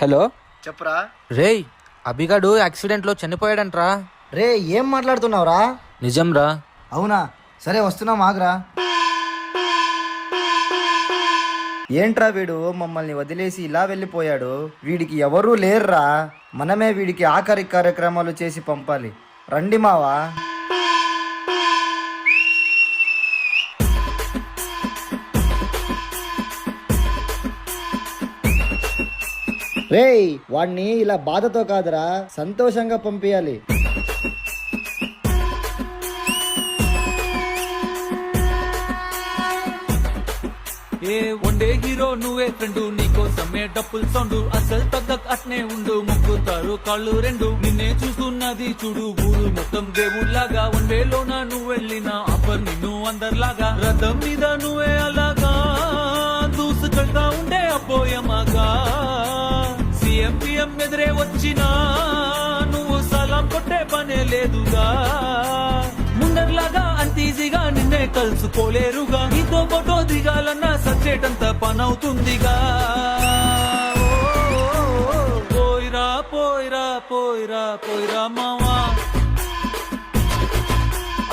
Hello చెప్పురా. రేయ్, అభిగాడు యాక్సిడెంట్లో చనిపోయాడంట్రా. రే ఏం మాట్లాడుతున్నావురా? నిజంరా. అవునా, సరే వస్తున్నాం, ఆగ్రా. ఏంట్రా వీడు మమ్మల్ని వదిలేసి ఇలా వెళ్ళిపోయాడు? వీడికి ఎవరూ లేర్రా, మనమే వీడికి ఆఖరి కార్యక్రమాలు చేసి పంపాలి. రండి మావా. రేయ్, వాడిని ఇలా బాధతో కాదురా, సంతోషంగా పంపించాలి. ఏ వన్డే హీరో నువ్వే ఫ్రెండు, నీకోసమే డప్పుల్ సౌండ్, అసలు తగ్గక్ అట్నే ఉండు, ముక్కుతారు కాళ్ళు రెండు, నిన్నే చూస్తున్నది చూడు ఊరు మొత్తం దేవుళ్లాగా. వన్వేలోన నువ్వు వెళ్ళిన అప్పర్ నిన్ను అందరిలాగా, రథం మీద నువ్వే అలాగా దూసుకెళ్తా ఉండే అపోయమాగా. సీఎం ఎదురే వచ్చినా నువ్వు సలాం కొట్టే పనే లేదుగా, ముందర్లాగా అంత ఈజీగా నిన్నే కలుసుకోలేరుగా, నీతో ఫోటో దిగాలన్నా సచ్చేటంత పనవుతుందిగా. పోయిరా పోయిరా పోయిరా పోయిరా మావా,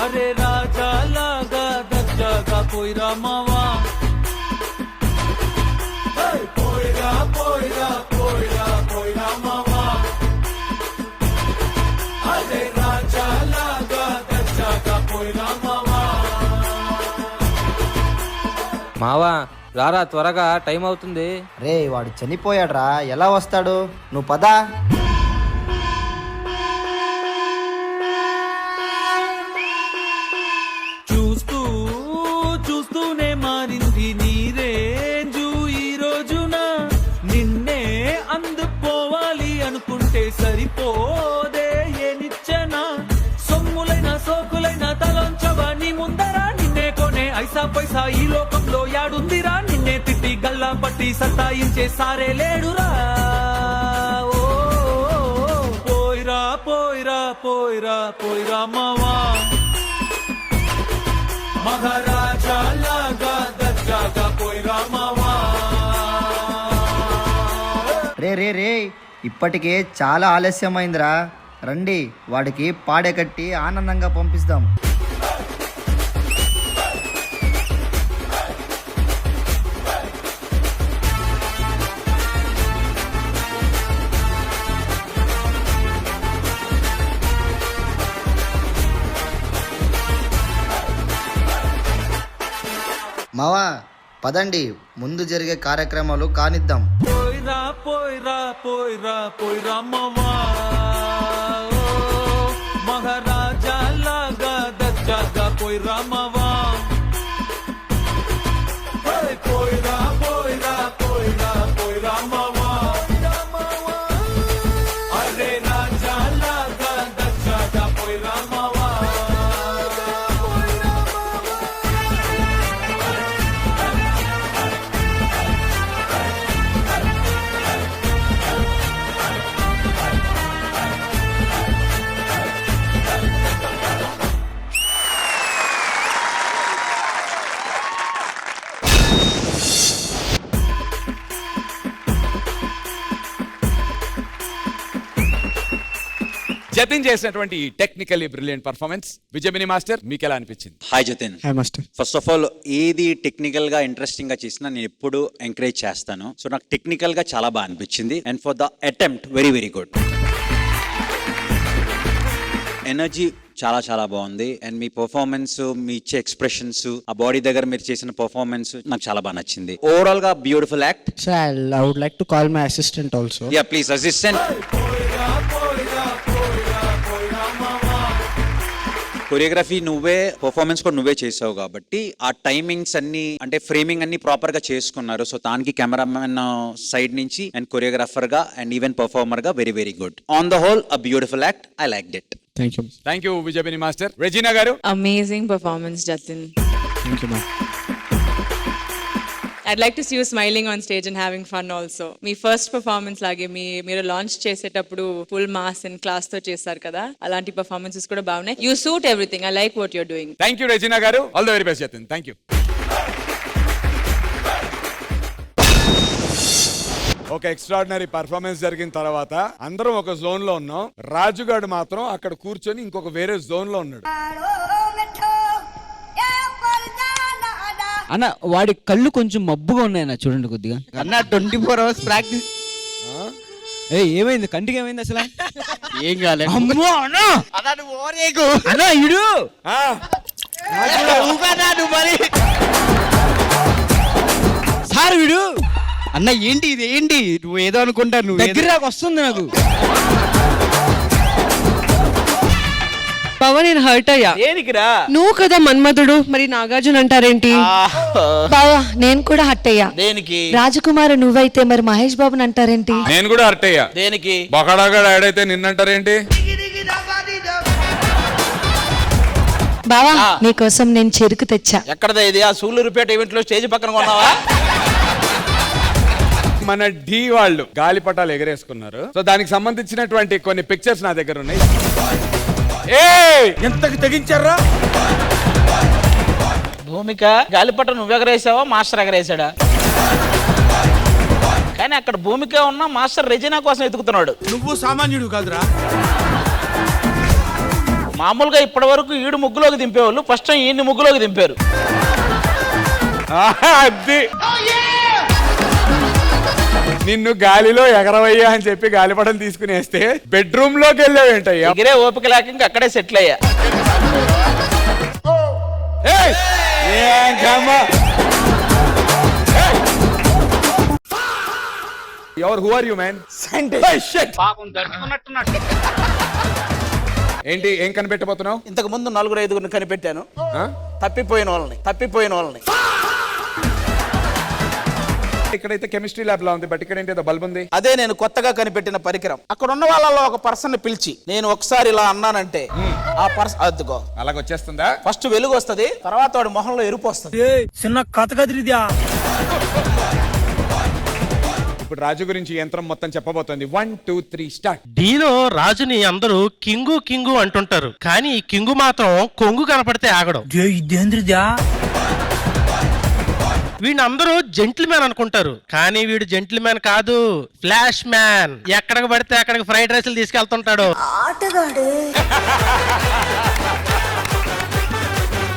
అరే రాజా లాగా దర్జాగా పోయిరా మావా. పోయిరా పోయిరా పోయిరా పోయిరా మావా, అరే రాజా లాగా దర్జాగా పోయిరా మావా. మావా రారా, త్వరగా టైం అవుతుంది. రే వాడు చనిపోయాడ్రా, ఎలా వస్తాడు? నువ్వు పదా. చూస్తూ చూస్తూనే మారింది నీ రేంజు ఈ రోజున, నిన్నే అందుకోవాలి అనుకుంటే సరిపోదే ఏ నిచ్చెన, సొమ్ములైన సోకులైన తలంచవా నీ ముందరా, నిన్నే కొనే ఐసా పైసా ఈ లోకంలో యాడుందిరా, నిన్నే తిట్టి గల్లా పట్టి సత్తాయించే సారే లేడురా. ఓ పోయిరా పోయిరా పోయిరా పోయిరా మావా, మహారాజా లాగా దర్జాగా పోయిరా మావా. రే రే రే, ఇప్పటికే చాలా ఆలస్యమైందిరా. రండి, వాడికి పాడే కట్టి ఆనందంగా పంపిస్తాం. మావా పదండి, ముందు జరిగే కార్యక్రమాలు కానిద్దాం. పోయిరా పోయిరా పోయిరా పోయిరా మావా, మహారాజా లాగా దర్జాగా పోయిరా మావా. పోయిరా పోయిరా పోయిరా పోయిరా మావా, అరే రాజా లాగా దర్జాగా పోయిరా మావా. జతిన్ చేసినటువంటి టెక్నికల్లీ బ్రిలియంట్ పర్ఫార్మెన్స్ విజయమిని మాస్టర్ మీకు ఎలా అనిపించింది? Hi Jatin. Hi master. First of all ఏది టెక్నికల్ గా ఇంట్రెస్టింగ్ గా చేసినా నేను ఎప్పుడు ఎంకరేజ్ చేస్తాను. సో నాకు టెక్నికల్ గా చాలా బాగా అనిపించింది and for the attempt very very good. Energy చాలా చాలా బాగుంది అండ్ మీ పర్ఫార్మెన్స్, మీ ఇచ్చే ఎక్స్ప్రెషన్స్, ఆ బాడీ దగ్గర మీరు చేసిన పర్ఫార్మెన్స్ నాకు చాలా బాగా నచ్చింది. ఓవరాల్ గా beautiful act. So I would like to call my assistant also. Yeah please assistant. Choreography నువ్వే, పర్ఫార్మెన్స్ కూడా నువ్వే చేసావు కాబట్టి ఆ టైమింగ్స్ అన్ని అంటే ఫ్రేమింగ్ అన్ని ప్రాపర్ గా చేసుకున్నారు. సో దానికి కెమెరామెన్ సైడ్ నుంచి అండ్ కొరియోగ్రాఫర్ గా అండ్ ఈవెన్ పర్ఫార్మర్ గా very very good. On the whole a beautiful act. I liked it. Thank you. విజయమిని master. Regina garu. Amazing performance, Jatin. Thank you, ma'am. I'd like to see you smiling on stage and having fun also. Me first performance లాగే మీరు launch చేసేటప్పుడు full mass and class తో చేశారు కదా, అలాంటి performances కూడా బాగున్నాయి. You suit everything. I like what you're doing. Thank you Regina garu. All the very best Jatin. Thank you. ఒక ఎక్స్ట్రాడినరీ పర్ఫార్మెన్స్ జరిగిన తర్వాత అందరం ఒక జోన్ లో ఉన్నాం. రాజుగాడు మాత్రం అక్కడ కూర్చొని ఇంకొక వేరే జోన్ లో ఉన్నాడు. అన్న వాడి కళ్ళు కొంచెం మబ్బుగా ఉన్నాయన్న, చూడండి కొద్దిగా. అన్న 24 hours ప్రాక్టీస్. ఏమైంది కంటికి, ఏమైంది అసలు? ఏం కాలేదు. అమ్మో అన్న, అన్న నువ్వు ఓవర్ చేయకు. అన్న ఇడు ఆ, ఊగన్నా నువ్వు మరి. సార్ వీడు అన్న ఏంటి ఇది, ఏంటి నువ్వు ఏదో అనుకుంటా, నువ్వు ఏదో- దగ్గర దాకా వస్తుంది నాకు. బావా నేను హర్ట్ అయ్యా. దేనికిరా? నువ్వు కదా మన్మధుడు, మరి నాగార్జున అంటారేంటి? బావా నేను కూడా హట్ అయ్యా. దేనికి? రాజకుమార్ నువ్వైతే మరి మహేష్ బాబుని అంటారేంటి? నేను కూడా హర్ట్ అయ్యా. దేనికి? బొకడాగా ఆడైతే నిన్నంటారేంటి? బావా నీకోసం నేను చెరుకు తెచ్చా. ఎక్కడదా ఇది? ఆ సూళ్ళూరుపేట ఈవెంట్ లో స్టేజ్ పక్కన కొన్నావా? మన ఢీ వాళ్ళు గాలిపటాలు ఎగరేసుకున్నారు. సో దానికి సంబంధించినటువంటి కొన్ని పిక్చర్స్ నా దగ్గర ఉన్నాయి. ఎంతకు తెగించారా? భూమిక గాలిపట నువ్వు ఎగరేసావా, మాస్టర్ ఎగరేసాడా? కానీ అక్కడ భూమిక ఉన్న మాస్టర్ రెజినా కోసం ఎతుకుతున్నాడు. నువ్వు సామాన్యుడు కాదురా. మామూలుగా ఇప్పటి వరకు ఈడు ముగ్గులోకి దింపేవాళ్ళు, ఫస్ట్ టైం ఈయన్ని ముగ్గులోకి దింపారు. అది నిన్ను గాలిలో ఎగరవయ్యా అని చెప్పి గాలిపటం తీసుకుని వేస్తే బెడ్రూమ్ లోకి వెళ్ళావేంటయ్యా? ఎగిరే ఓపిక లేక ఇంకా అక్కడే సెటిల్ అయ్యా. ఎవరు? Who are you man? ఏంటి, ఏం కనిపెట్టబోతున్నావు? ఇంతకు ముందు 4-5 కనిపెట్టాను, తప్పిపోయిన వాళ్ళని. ఇక్కడైతే కెమిస్ట్రీ ల్యాబ్ లా ఉంది, బట్ ఇక్కడ ఏంటి, ఏదో బల్బ్ ఉంది. అదే నేను కొత్తగా కనిపెట్టిన పరికరం. అక్కడ ఉన్న వాళ్ళలో ఒక పర్సన్ పిలిచి నేను ఒకసారి ఇలా అన్నానంటే ఆ పర్సన్ అద్దుకో అలాగొచ్చేస్తుందా? ఫస్ట్ వెలుగు వస్తది, తర్వాత వాడి మొహంలో ఎరుపు వస్తుంది. చిన్న కథ కదిరిద్యా. ఇప్పుడు రాజు గురించి యంత్రం మొత్తం చెప్పబోతోంది. 1 2 3 స్టార్ట్. డీలో రాజుని అందరూ కింగు కింగు అంటుంటారు, కానీ ఈ కింగు మాత్రం కొంగు కనపడితే ఆగడం. ఇదేంద్రిద్యా. వీడిని అందరూ జెంటిల్మ్యాన్ అనుకుంటారు, కానీ వీడు జెంటిల్మ్యాన్ కాదు, ఫ్లాష్ మ్యాన్. ఎక్కడికి పడితే అక్కడికి ఫ్రైడ్ రైస్లు తీసుకెళ్తుంటాడు.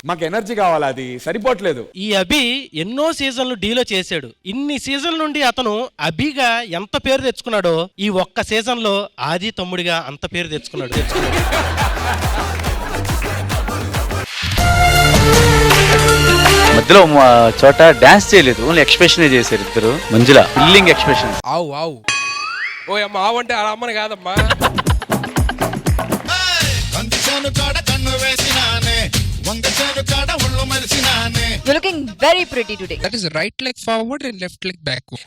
మాకు ఎనర్జీ కావాలా, అది సరిపోవట్లేదు. ఈ అభి ఎన్నో సీజన్లు డీలో చేశాడు. ఇన్ని సీజన్ల నుండి అతను అభిగా ఎంత పేరు తెచ్చుకున్నాడో ఈ ఒక్క సీజన్ లో ఆది తమ్ముడిగా అంత పేరు తెచ్చుకున్నాడు. మధ్యలో చోట డాన్స్ చేయలేదు, ఓన్లీ ఎక్స్ప్రెషన్ చేశారు ఇద్దరు. మంజుల ఫిల్లింగ్ ఎక్స్ప్రెషన్. ఆవు ఆవు ఓ అమ్మ, ఆవు అంటే అలా అమ్మని కాదమ్మా. You're looking very pretty today. That is right leg forward and left leg backward.